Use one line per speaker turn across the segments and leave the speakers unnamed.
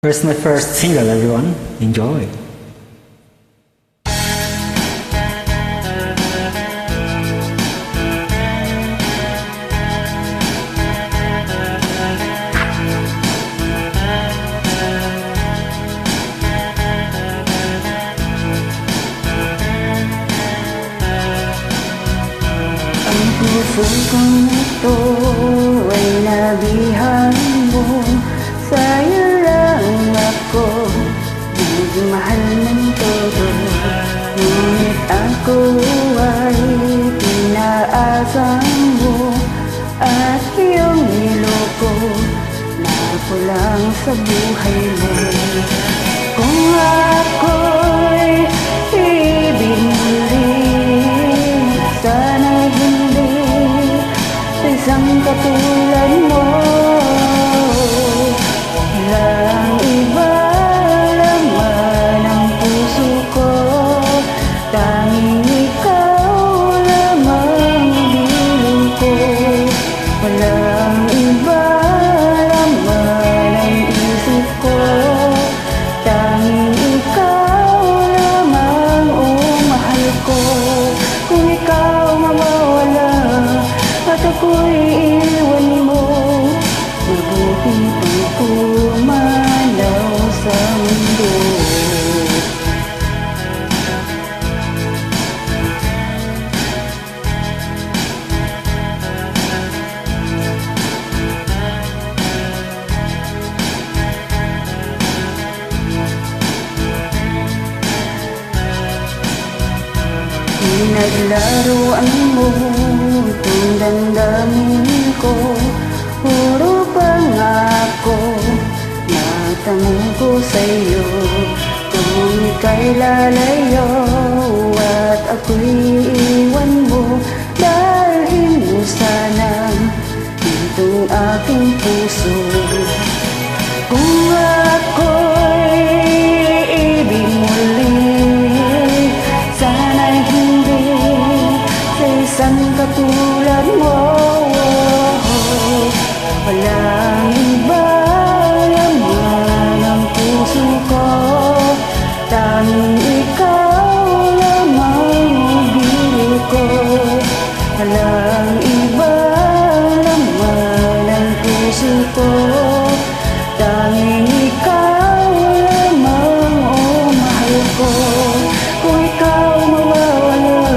Here's my first single, everyone. Enjoy.
Ang puso kong ito ay nabihan mo. Sa'yo lang ako nagmahal ng todo. Ngunit ako ay pinaasang mo at iyong niloko na ako lang sa buhay mo. Kung ako'y ibig muli, sana'y hindi sa isang katulad mo. Walang iba laman ang puso ko, tanging ikaw lamang bilin ko. Walang iba laman ang isip ko, tanging ikaw lamang mahal ko. Kung ikaw mawawala at ako'y iwan mo, mabuti pang pumanaw sa mundo. Pinaglaruan mo itong damdamin ko, puro pangako natamo ko sa'yo. Kung ika'y lalayo at ako'y iwan mo, dalhin mo sana itong aking puso. Kung ako'y ibig muli, sana'y hindi sa isang katulad mo. Walang iba laman ang puso ko, tanging ikaw lamang bili ko. Walang iba laman ang puso ko, tanging ikaw lamang mahal ko. Kung ikaw mawawala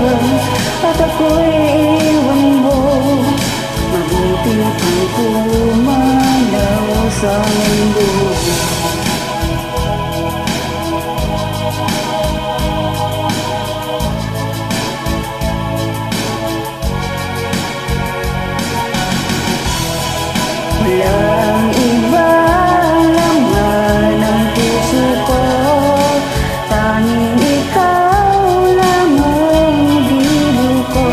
at ako'y iwan mo, mabuti pang pumanaw sa mundo. Walang iba laman ang puso ko, tanging ikaw lamang bilin ko.